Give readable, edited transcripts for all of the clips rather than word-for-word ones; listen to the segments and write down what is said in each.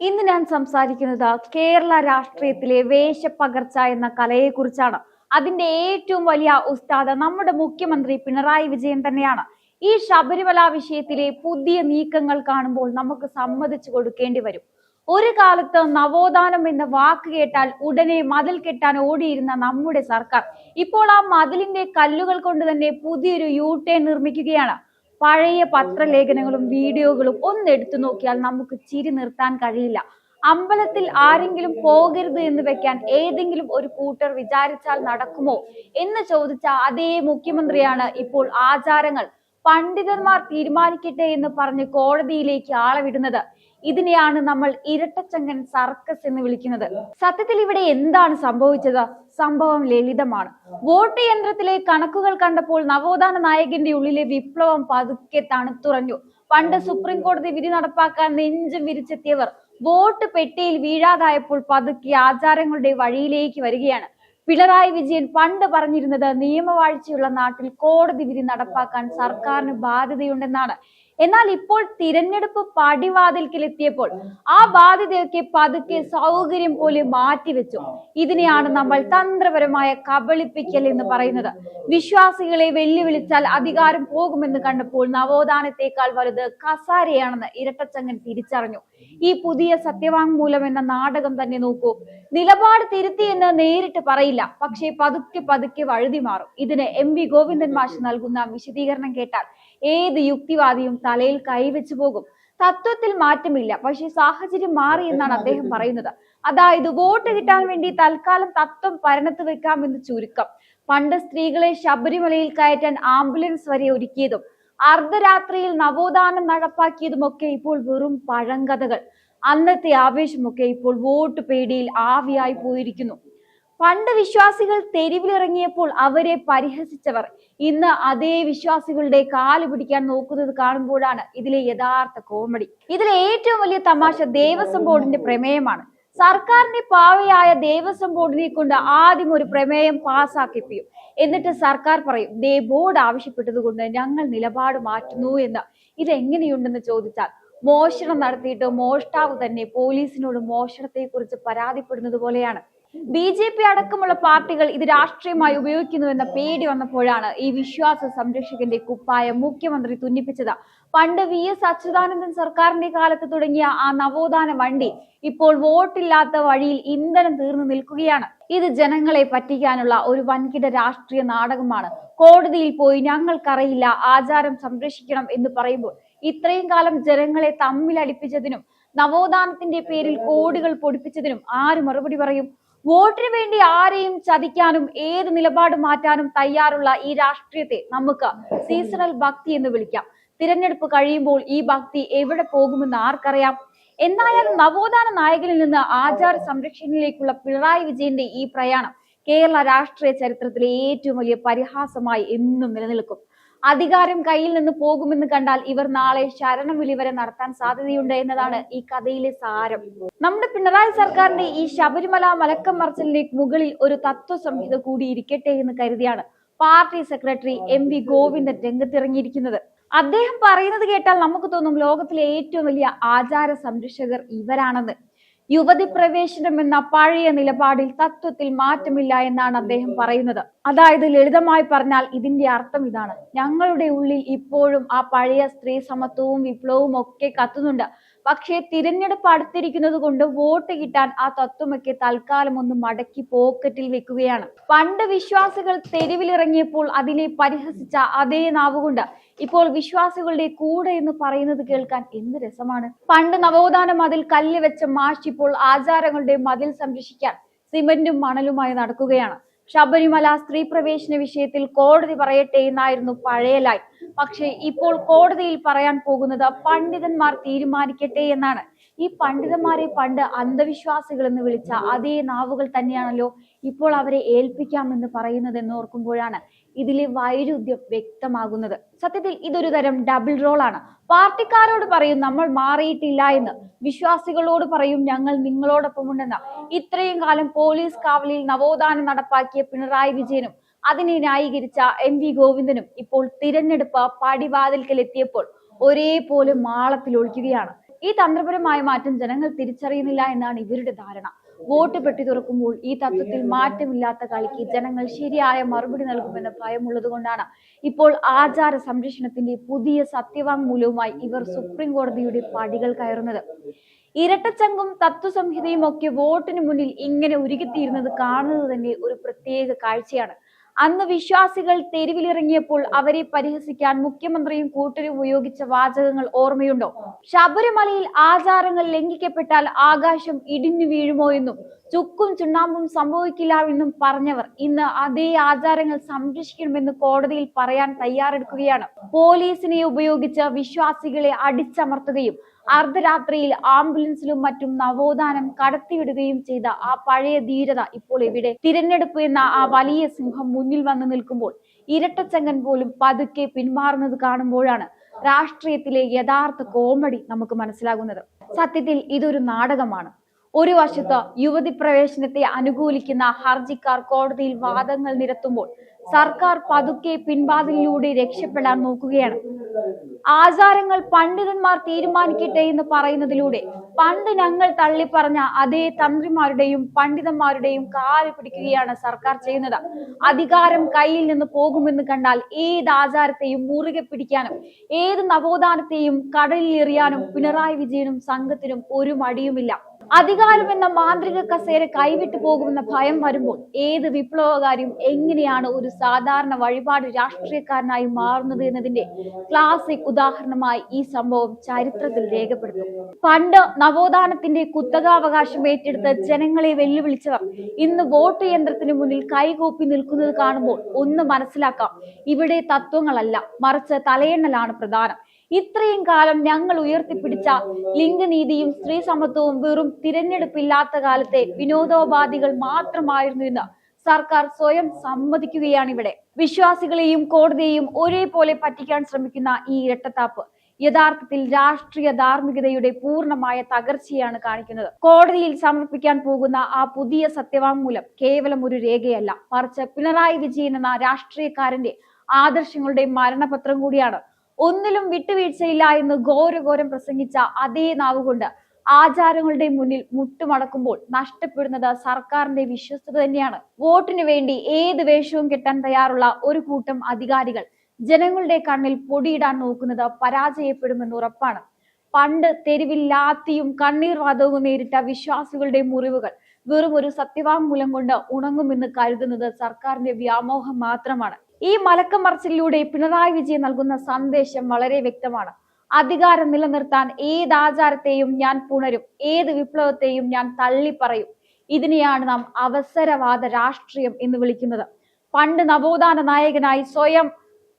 ഇന്ന് ഞാൻ സംസാരിക്കുന്നത് കേരള രാഷ്ട്രീയത്തിലെ വേഷപ്പകർച്ച എന്ന കലയെക്കുറിച്ചാണ്. അതിന്റെ ഏറ്റവും വലിയ ഉസ്താദ് നമ്മുടെ മുഖ്യമന്ത്രി പിണറായി വിജയൻ തന്നെയാണ്. ഈ ശബരിമല വിഷയത്തിലെ പുതിയ നീക്കങ്ങൾ കാണുമ്പോൾ നമുക്ക് സമ്മതിച്ചു കൊടുക്കേണ്ടി വരും. ഒരു കാലത്ത് നവോത്ഥാനം എന്ന വാക്ക് കേട്ടാൽ ഉടനെ മതിൽ കെട്ടാൻ ഓടിയിരുന്ന നമ്മുടെ സർക്കാർ ഇപ്പോൾ ആ മതിലിന്റെ കല്ലുകൾ കൊണ്ട് തന്നെ പുതിയൊരു യു-ടേൺ നിർമ്മിക്കുകയാണ്. പഴയ പത്രലേഖനങ്ങളും വീഡിയോകളും ഒന്നെടുത്തു നോക്കിയാൽ നമുക്ക് ചിരി നിർത്താൻ കഴിയില്ല. അമ്പലത്തിൽ ആരെങ്കിലും പോകരുത് എന്ന് വെക്കാൻ ഏതെങ്കിലും ഒരു കൂട്ടർ വിചാരിച്ചാൽ നടക്കുമോ എന്ന് ചോദിച്ച അതേ മുഖ്യമന്ത്രിയാണ് ഇപ്പോൾ ആചാരങ്ങൾ പണ്ഡിതന്മാർ തീരുമാനിക്കട്ടെ എന്ന് പറഞ്ഞ് കോടതിയിലേക്ക് ആളെ വിടുന്നത്. ഇതിനെയാണ് നമ്മൾ ഇരട്ടച്ചങ്കൻ സർക്കസ് എന്ന് വിളിക്കുന്നത്. സത്യത്തിൽ ഇവിടെ എന്താണ് സംഭവിച്ചത്? സംഭവം ലളിതമാണ്. വോട്ട് യന്ത്രത്തിലെ കണക്കുകൾ കണ്ടപ്പോൾ നവോത്ഥാന നായകന്റെ ഉള്ളിലെ വിപ്ലവം പതുക്കെ തണുത്തുറഞ്ഞു. പണ്ട് സുപ്രീം കോടതി വിധി നടപ്പാക്കാൻ നെഞ്ചും വിരിച്ചെത്തിയവർ വോട്ട് പെട്ടിയിൽ വീഴാതായപ്പോൾ പതുക്കെ ആചാരങ്ങളുടെ വഴിയിലേക്ക് വരികയാണ്. പിണറായി വിജയൻ പണ്ട് പറഞ്ഞിരുന്നത് നിയമവാഴ്ചയുള്ള നാട്ടിൽ കോടതി വിധി നടപ്പാക്കാൻ സർക്കാരിന് ബാധ്യതയുണ്ടെന്നാണ്. എന്നാൽ ഇപ്പോൾ തിരഞ്ഞെടുപ്പ് പടിവാതിൽക്കിലെത്തിയപ്പോൾ ആ ബാധ്യതയൊക്കെ പതുക്കെ സൗകര്യം പോലെ മാറ്റിവെച്ചു. ഇതിനെയാണ് നമ്മൾ തന്ത്രപരമായ കബളിപ്പിക്കൽ എന്ന് പറയുന്നത്. വിശ്വാസികളെ വെല്ലുവിളിച്ചാൽ അധികാരം പോകുമെന്ന് കണ്ടപ്പോൾ നവോത്ഥാനത്തെക്കാൾ വലുത് കസാരയാണെന്ന് ഇരട്ടച്ചങ്കൻ തിരിച്ചറിഞ്ഞു. ഈ പുതിയ സത്യവാങ്മൂലം എന്ന നാടകം തന്നെ നോക്കൂ. നിലപാട് തിരുത്തിയെന്ന് നേരിട്ട് പറയില്ല, പക്ഷേ പതുക്കെ പതുക്കെ വഴുതി മാറും. ഇതിന് എം.വി. ഗോവിന്ദൻ മാഷ് നൽകുന്ന വിശദീകരണം കേട്ടാൽ ഏത് യുക്തിവാദിയും തലയിൽ കൈവച്ചു പോകും. തത്വത്തിൽ മാറ്റമില്ല, പക്ഷെ സാഹചര്യം മാറി എന്നാണ് അദ്ദേഹം പറയുന്നത്. അതായത് വോട്ട് കിട്ടാൻ വേണ്ടി തൽക്കാലം തത്വം പരണത്ത് വെക്കാമെന്ന് ചുരുക്കം. പണ്ട് സ്ത്രീകളെ ശബരിമലയിൽ കയറ്റാൻ ആംബുലൻസ് വരെ ഒരുക്കിയതും അർദ്ധരാത്രിയിൽ നവോത്ഥാനം നടപ്പാക്കിയതുമൊക്കെ ഇപ്പോൾ വെറും പഴങ്കഥകൾ. അന്നത്തെ ആവേശമൊക്കെ ഇപ്പോൾ വോട്ട് പേടിയിൽ ആവിയായി പോയിരിക്കുന്നു. പണ്ട് വിശ്വാസികൾ തെരുവിലിറങ്ങിയപ്പോൾ അവരെ പരിഹസിച്ചവർ ഇന്ന് അതേ വിശ്വാസികളുടെ കാല് പിടിക്കാൻ നോക്കുന്നത് കാണുമ്പോഴാണ് ഇതിലെ യഥാർത്ഥ കോമഡി. ഇതിലെ ഏറ്റവും വലിയ തമാശ ദേവസ്വം ബോർഡിന്റെ പ്രമേയമാണ്. സർക്കാരിന്റെ പാവയായ ദേവസ്വം ബോർഡിനെ കൊണ്ട് ആദ്യം ഒരു പ്രമേയം പാസ്സാക്കിപ്പിക്കും. എന്നിട്ട് സർക്കാർ പറയും, ദേ ബോർഡ് ആവശ്യപ്പെട്ടത് കൊണ്ട് ഞങ്ങൾ നിലപാട് മാറ്റുന്നു എന്ന്. ഇതെങ്ങനെയുണ്ടെന്ന് ചോദിച്ചാൽ മോഷണം നടത്തിയിട്ട് മോഷ്ടാവ് തന്നെ പോലീസിനോട് മോഷണത്തെ കുറിച്ച് പരാതിപ്പെടുന്നത് പോലെയാണ്. ബി.ജെ.പി. അടക്കമുള്ള പാർട്ടികൾ ഇത് രാഷ്ട്രീയമായി ഉപയോഗിക്കുന്നുവെന്ന പേടി വന്നപ്പോഴാണ് ഈ വിശ്വാസ സംരക്ഷകന്റെ കുപ്പായം മുഖ്യമന്ത്രി തുന്നിപ്പിച്ചത്. പണ്ട് വി.എസ്. അച്യുതാനന്ദൻ സർക്കാരിന്റെ കാലത്ത് തുടങ്ങിയ ആ നവോത്ഥാന വണ്ടി ഇപ്പോൾ വോട്ടില്ലാത്ത വഴിയിൽ ഇന്ധനം തീർന്നു നിൽക്കുകയാണ്. ഇത് ജനങ്ങളെ പറ്റിക്കാനുള്ള ഒരു വൻകിട രാഷ്ട്രീയ നാടകമാണ്. കോടതിയിൽ പോയി ഞങ്ങൾക്കറിയില്ല, ആചാരം സംരക്ഷിക്കണം എന്ന് പറയുമ്പോൾ ഇത്രയും കാലം ജനങ്ങളെ തമ്മിലടിപ്പിച്ചതിനും നവോത്ഥാനത്തിന്റെ പേരിൽ കോടികൾ പൊടിപ്പിച്ചതിനും ആര് മറുപടി പറയും? വോട്ടിന് വേണ്ടി ആരെയും ചതിക്കാനും ഏത് നിലപാട് മാറ്റാനും തയ്യാറുള്ള ഈ രാഷ്ട്രീയത്തെ നമുക്ക് സീസണൽ ഭക്തി എന്ന് വിളിക്കാം. തിരഞ്ഞെടുപ്പ് കഴിയുമ്പോൾ ഈ ഭക്തി എവിടെ പോകുമെന്ന് ആർക്കറിയാം? എന്തായാലും നവോത്ഥാന നായകനിൽ നിന്ന് ആചാര സംരക്ഷണയിലേക്കുള്ള പിണറായി വിജയന്റെ ഈ പ്രയാണം കേരള രാഷ്ട്രീയ ചരിത്രത്തിലെ ഏറ്റവും വലിയ പരിഹാസമായി എന്നും നിലനിൽക്കും. അധികാരം കയ്യിൽ നിന്ന് പോകുമെന്ന് കണ്ടാൽ ഇവർ നാളെ ശരണവിളി വരെ നടത്താൻ സാധ്യതയുണ്ട് എന്നതാണ് ഈ കഥയിലെ സാരം. നമ്മുടെ പിണറായി സർക്കാരിന്റെ ഈ ശബരിമല മലക്കം മറിച്ചിലിന് മുകളിൽ ഒരു തത്വസംഹിത കൂടി ഇരിക്കട്ടെ എന്ന് കരുതിയാണ് പാർട്ടി സെക്രട്ടറി എം.വി. ഗോവിന്ദൻ രംഗത്തിറങ്ങിയിരിക്കുന്നത്. അദ്ദേഹം പറയുന്നത് കേട്ടാൽ നമുക്ക് തോന്നും ലോകത്തിലെ ഏറ്റവും വലിയ ആചാര സംരക്ഷകർ ഇവരാണെന്ന്. യുവതി പ്രവേശനം എന്ന പഴയ നിലപാടിൽ തത്വത്തിൽ മാറ്റമില്ല എന്നാണ് അദ്ദേഹം പറയുന്നത്. അതായത് ലളിതമായി പറഞ്ഞാൽ ഇതിന്റെ അർത്ഥം ഇതാണ്: ഞങ്ങളുടെ ഉള്ളിൽ ഇപ്പോഴും ആ പഴയ സ്ത്രീ സമത്വവും വിപ്ലവവും ഒക്കെ കത്തുന്നുണ്ട്. പക്ഷേ തിരഞ്ഞെടുപ്പ് അടുത്തിരിക്കുന്നത് കൊണ്ട് വോട്ട് കിട്ടാൻ ആ തത്വമൊക്കെ തൽക്കാലം ഒന്ന് മടക്കി പോക്കറ്റിൽ വെക്കുകയാണ്. പണ്ട് വിശ്വാസികൾ തെരുവിലിറങ്ങിയപ്പോൾ അതിനെ പരിഹസിച്ച അതേ നാവുകൊണ്ട് ഇപ്പോൾ വിശ്വാസികളുടെ കൂടെ എന്ന് പറയുന്നത് കേൾക്കാൻ എന്ത് രസമാണ്. പണ്ട് നവോത്ഥാന മതിൽ കല്ല് വെച്ച മാഷ് ഇപ്പോൾ ആചാരങ്ങളുടെ മതിൽ സംരക്ഷിക്കാൻ സിമന്റും മണലുമായി നടക്കുകയാണ്. ശബരിമല സ്ത്രീ പ്രവേശന വിഷയത്തിൽ കോടതി പറയട്ടെ എന്നായിരുന്നു പഴയ ലൈൻ. പക്ഷേ ഇപ്പോൾ കോടതിയിൽ പറയാൻ പോകുന്നത് പണ്ഡിതന്മാർ തീരുമാനിക്കട്ടെ എന്നാണ്. ഈ പണ്ഡിതന്മാരെ പണ്ട് അന്ധവിശ്വാസികൾ എന്ന് വിളിച്ച അതേ നാവുകൾ തന്നെയാണല്ലോ ഇപ്പോൾ അവരെ ഏൽപ്പിക്കാമെന്ന് പറയുന്നത് എന്നോർക്കുമ്പോഴാണ് ഇതിലെ വൈരുദ്ധ്യം വ്യക്തമാകുന്നത്. സത്യത്തിൽ ഇതൊരു തരം ഡബിൾ റോൾ ആണ്. പാർട്ടിക്കാരോട് പറയും നമ്മൾ മാറിയിട്ടില്ല എന്ന്, വിശ്വാസികളോട് പറയും ഞങ്ങൾ നിങ്ങളോടൊപ്പമുണ്ടെന്ന്. ഇത്രയും കാലം പോലീസ് കാവലിൽ നവോത്ഥാനം നടപ്പാക്കിയ പിണറായി വിജയനും അതിനെ ന്യായീകരിച്ച എം.വി. ഗോവിന്ദനും ഇപ്പോൾ തിരഞ്ഞെടുപ്പ് പടിവാതിൽക്കൽ എത്തിയപ്പോൾ ഒരേപോലെ മാളത്തിൽ ഒളിക്കുകയാണ്. ഈ തന്ത്രപരമായ മാറ്റം ജനങ്ങൾ തിരിച്ചറിയുന്നില്ല എന്നാണ് ഇവരുടെ ധാരണ. വോട്ട് പെട്ടി തുറക്കുമ്പോൾ ഈ തത്വത്തിൽ മാറ്റമില്ലാത്ത കളിക്ക് ജനങ്ങൾ ശരിയായ മറുപടി നൽകുമെന്ന ഭയമുള്ളത് കൊണ്ടാണ് ഇപ്പോൾ ആചാര സംരക്ഷണത്തിന്റെ പുതിയ സത്യവാങ്മൂലവുമായി ഇവർ സുപ്രീം കോടതിയുടെ പടികൾ കയറുന്നത്. ഇരട്ടച്ചങ്കും തത്വസംഹിതയും ഒക്കെ വോട്ടിന് മുന്നിൽ ഇങ്ങനെ ഉരുകിത്തീരുന്നത് കാണുന്നത് തന്നെ ഒരു പ്രത്യേക കാഴ്ചയാണ്. അന്ന് വിശ്വാസികൾ തെരുവിലിറങ്ങിയപ്പോൾ അവരെ പരിഹസിക്കാൻ മുഖ്യമന്ത്രിയും കൂട്ടരും ഉപയോഗിച്ച വാചകങ്ങൾ ഓർമ്മയുണ്ടോ? ശബരിമലയിൽ ആചാരങ്ങൾ ലംഘിക്കപ്പെട്ടാൽ ആകാശം ഇടിഞ്ഞു വീഴുമോ എന്നും ചുക്കും ചുണ്ണാമ്പും സംഭവിക്കില്ല എന്നും പറഞ്ഞവർ ഇന്ന് അതേ ആചാരങ്ങൾ സംരക്ഷിക്കണമെന്ന് കോടതിയിൽ പറയാൻ തയ്യാറെടുക്കുകയാണ്. പോലീസിനെ ഉപയോഗിച്ച് വിശ്വാസികളെ അടിച്ചമർത്തുകയും അർദ്ധരാത്രിയിൽ ആംബുലൻസിലും മറ്റും നവോത്ഥാനം കടത്തിവിടുകയും ചെയ്ത ആ പഴയ ധീരത ഇപ്പോൾ എവിടെ? തിരഞ്ഞെടുപ്പ് എന്ന ആ വലിയ സിംഹം മുന്നിൽ വന്നു നിൽക്കുമ്പോൾ ഇരട്ടച്ചങ്കൻ പോലും പതുക്കെ പിന്മാറുന്നത് കാണുമ്പോഴാണ് രാഷ്ട്രീയത്തിലെ യഥാർത്ഥ കോമഡി നമുക്ക് മനസ്സിലാകുന്നത്. സത്യത്തിൽ ഇതൊരു നാടകമാണ്. ഒരു വശത്ത് യുവതി പ്രവേശനത്തെ അനുകൂലിക്കുന്ന ഹർജിക്കാർ കോടതിയിൽ വാദങ്ങൾ നിരത്തുമ്പോൾ സർക്കാർ പതുക്കെ പിൻവാതിലിലൂടെ രക്ഷപ്പെടാൻ നോക്കുകയാണ്. ആചാരങ്ങൾ പണ്ഡിതന്മാർ തീരുമാനിക്കട്ടെ എന്ന് പറയുന്നതിലൂടെ പണ്ട് ഞങ്ങൾ തള്ളിപ്പറഞ്ഞ അതേ തന്ത്രിമാരുടെയും പണ്ഡിതന്മാരുടെയും കാല് പിടിക്കുകയാണ് സർക്കാർ ചെയ്യുന്നത്. അധികാരം കയ്യിൽ നിന്ന് പോകുമെന്ന് കണ്ടാൽ ഏത് ആചാരത്തെയും മുറുകെ പിടിക്കാനും ഏത് നവോത്ഥാനത്തെയും കടലിൽ എറിയാനും പിണറായി വിജയനും സംഘത്തിനും ഒരു മടിയുമില്ല. അധികാരം എന്ന മാന്ത്രിക കസേര കൈവിട്ടു പോകുമെന്ന ഭയം വരുമ്പോൾ ഏത് വിപ്ലവകാരിയും എങ്ങനെയാണ് ഒരു സാധാരണ വഴിപാട് രാഷ്ട്രീയക്കാരനായി മാറുന്നത് എന്നതിന്റെ ക്ലാസിക് ഉദാഹരണമായി ഈ സംഭവം ചരിത്രത്തിൽ രേഖപ്പെടുത്തും. പണ്ട് നവോത്ഥാനത്തിന്റെ കുത്തകാവകാശം ഏറ്റെടുത്ത് ജനങ്ങളെ വെല്ലുവിളിച്ചവർ ഇന്ന് വോട്ട് യന്ത്രത്തിന് മുന്നിൽ കൈകൂപ്പി നിൽക്കുന്നത് കാണുമ്പോൾ ഒന്ന് മനസ്സിലാക്കാം, ഇവിടെ തത്വങ്ങളല്ല മറിച്ച് തലയെണ്ണലാണ് പ്രധാനം. ഇത്രയും കാലം ഞങ്ങൾ ഉയർത്തിപ്പിടിച്ച ലിംഗനീതിയും സ്ത്രീ സമത്വവും വെറും തിരഞ്ഞെടുപ്പില്ലാത്ത കാലത്തെ വിനോദോപാധികൾ മാത്രമായിരുന്നു എന്ന് സർക്കാർ സ്വയം സമ്മതിക്കുകയാണ് ഇവിടെ. വിശ്വാസികളെയും കോടതിയെയും ഒരേപോലെ പറ്റിക്കാൻ ശ്രമിക്കുന്ന ഈ ഇരട്ടത്താപ്പ് യഥാർത്ഥത്തിൽ രാഷ്ട്രീയ ധാർമ്മികതയുടെ പൂർണ്ണമായ തകർച്ചയാണ് കാണിക്കുന്നത്. കോടതിയിൽ സമർപ്പിക്കാൻ പോകുന്ന ആ പുതിയ സത്യവാങ്മൂലം കേവലം ഒരു രേഖയല്ല, മറിച്ച് പിണറായി വിജയൻ എന്ന രാഷ്ട്രീയക്കാരന്റെ ആദർശങ്ങളുടെ മരണപത്രം കൂടിയാണ്. ഒന്നിലും വിട്ടുവീഴ്ചയില്ല എന്ന് ഘോരഘോരം പ്രസംഗിച്ച അതേ നാവുകൊണ്ട് ആചാരങ്ങളുടെ മുന്നിൽ മുട്ടുമടക്കുമ്പോൾ നഷ്ടപ്പെടുന്നത് സർക്കാരിന്റെ വിശ്വസ്തത തന്നെയാണ്. വോട്ടിനു വേണ്ടി ഏത് വേഷവും കെട്ടാൻ തയ്യാറുള്ള ഒരു കൂട്ടം അധികാരികൾ ജനങ്ങളുടെ കണ്ണിൽ പൊടിയിടാൻ നോക്കുന്നത് പരാജയപ്പെടുമെന്ന് ഉറപ്പാണ്. പണ്ട് തെരുവിൽ ലാത്തിയും കണ്ണീർവാതകവും നേരിട്ട വിശ്വാസികളുടെ മുറിവുകൾ വെറും ഒരു സത്യവാങ്മൂലം കൊണ്ട് ഉണങ്ങുമെന്ന് കരുതുന്നത് സർക്കാരിന്റെ വ്യാമോഹം മാത്രമാണ്. ഈ മലക്കം മറിച്ചിലൂടെ പിണറായി വിജയൻ നൽകുന്ന സന്ദേശം വളരെ വ്യക്തമാണ്. അധികാരം നിലനിർത്താൻ ഏത് ആചാരത്തെയും ഞാൻ പുണരും, ഏത് വിപ്ലവത്തെയും ഞാൻ തള്ളിപ്പറയും. ഇതിനെയാണ് നാം അവസരവാദ രാഷ്ട്രീയം എന്ന് വിളിക്കുന്നത്. പണ്ട് നവോത്ഥാന നായകനായി സ്വയം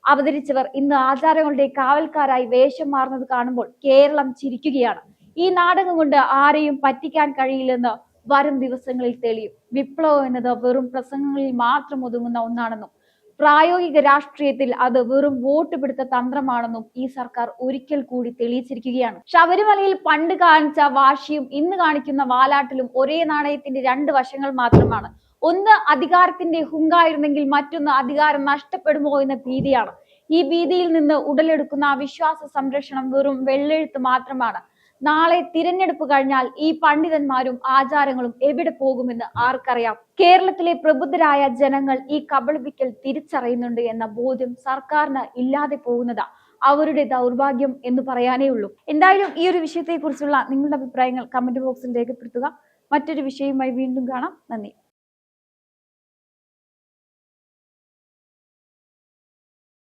അവതരിച്ചവർ ഇന്ന് ആചാരങ്ങളുടെ കാവൽക്കാരായി വേഷം മാറുന്നത് കാണുമ്പോൾ കേരളം ചിരിക്കുകയാണ്. ഈ നാടകം കൊണ്ട് ആരെയും പറ്റിക്കാൻ കഴിയില്ലെന്ന് വരും ദിവസങ്ങളിൽ തെളിയും. വിപ്ലവം എന്നത് വെറും പ്രസംഗങ്ങളിൽ മാത്രം ഒതുങ്ങുന്ന ഒന്നാണെന്നും പ്രായോഗിക രാഷ്ട്രീയത്തിൽ അത് വെറും വോട്ട് പിടുത്ത തന്ത്രമാണെന്നും ഈ സർക്കാർ ഒരിക്കൽ കൂടി തെളിയിച്ചിരിക്കുകയാണ്. ശബരിമലയിൽ പണ്ട് കാണിച്ച വാശിയും ഇന്ന് കാണിക്കുന്ന വാലാട്ടിലും ഒരേ നാണയത്തിന്റെ രണ്ട് വശങ്ങൾ മാത്രമാണ്. ഒന്ന് അധികാരത്തിന്റെ ഹുങ്കായിരുന്നെങ്കിൽ മറ്റൊന്ന് അധികാരം നഷ്ടപ്പെടുമോ എന്ന ഭീതിയാണ്. ഈ ഭീതിയിൽ നിന്ന് ഉടലെടുക്കുന്ന വിശ്വാസ സംരക്ഷണം വെറും വെള്ളെഴുത്ത് മാത്രമാണ്. നാളെ തിരഞ്ഞെടുപ്പ് കഴിഞ്ഞാൽ ഈ പണ്ഡിതന്മാരും ആചാരങ്ങളും എവിടെ പോകുമെന്ന് ആർക്കറിയാം. കേരളത്തിലെ പ്രബുദ്ധരായ ജനങ്ങൾ ഈ കബളിപ്പിക്കൽ തിരിച്ചറിയുന്നുണ്ട് എന്ന ബോധ്യം സർക്കാരിന് ഇല്ലാതെ പോകുന്നതാ അവരുടെ ദൗർഭാഗ്യം എന്ന് പറയാനേ ഉള്ളൂ. എന്തായാലും ഈ ഒരു വിഷയത്തെ കുറിച്ചുള്ള നിങ്ങളുടെ അഭിപ്രായങ്ങൾ കമന്റ് ബോക്സിൽ രേഖപ്പെടുത്തുക. മറ്റൊരു വിഷയവുമായി വീണ്ടും കാണാം. നന്ദി.